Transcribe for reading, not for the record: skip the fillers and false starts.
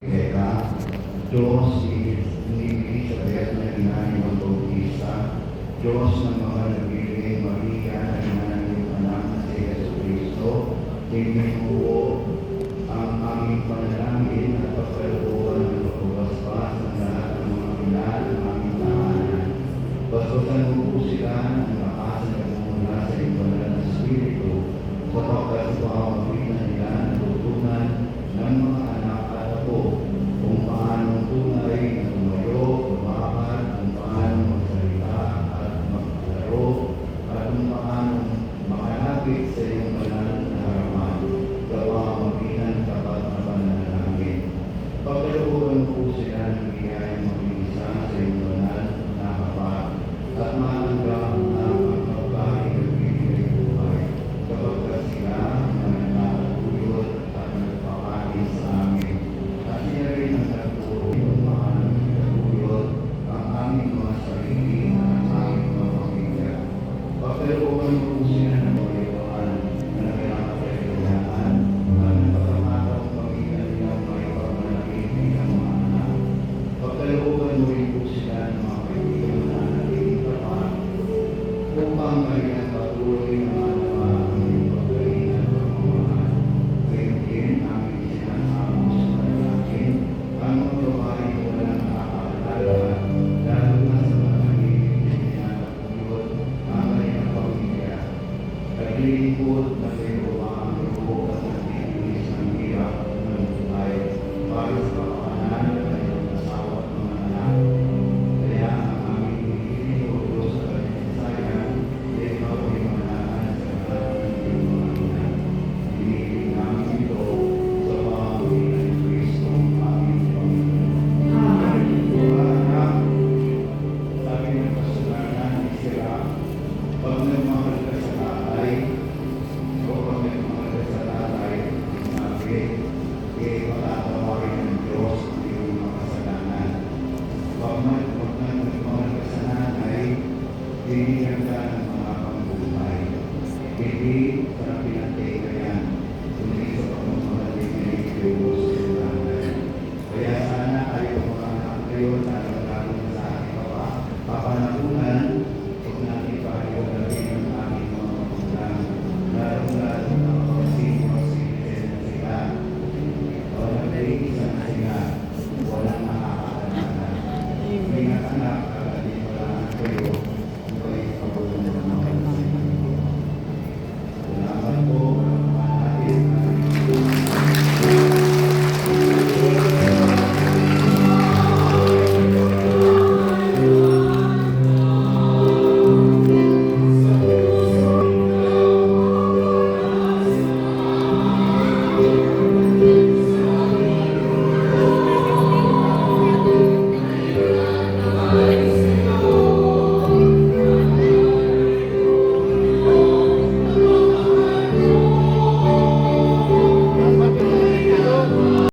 Kaya, Diyos ni Elizabeth na inahin ng Bautista, Diyos ng mga nabibigay Maria na inahin ng anak na si Yesu Cristo, tingnan ang aming panalangin at pagkalooban ng pagpapaspas ng lahat ng mga pinal ng aming tahanan. Basutan mo po sila ng lakas na mula sa iyong banal na Espiritu, sapagkat sa pamamagitan nila natutunan ng mga anak at apo kung paano tunay na tumayo, lumakad, kung paano magsalita at maglaro, at kung paano makalapit sa iyong banal na harapan sa pamamagitan ng tapat na pananalangin. Pagkalooban po sila ng biyayang mag-iisa sa iyong banal na harapan at matanggap ang pagkain ng bibigay buhay, sapagkat sila ang nagtataguyod at nagpakain sa amin. At siya rin ang nagturo ng mahanap ng taguyod ang aming mga sarili at ang aming mga pamilya. Pagkalooban po sila ng pagkailangan na pinakakailangan at nagpapakatang pamilya nilang may pagmalaki ng mga anak. Pagkalooban mo rin po sila ng mga kaibigan na naging tapat upang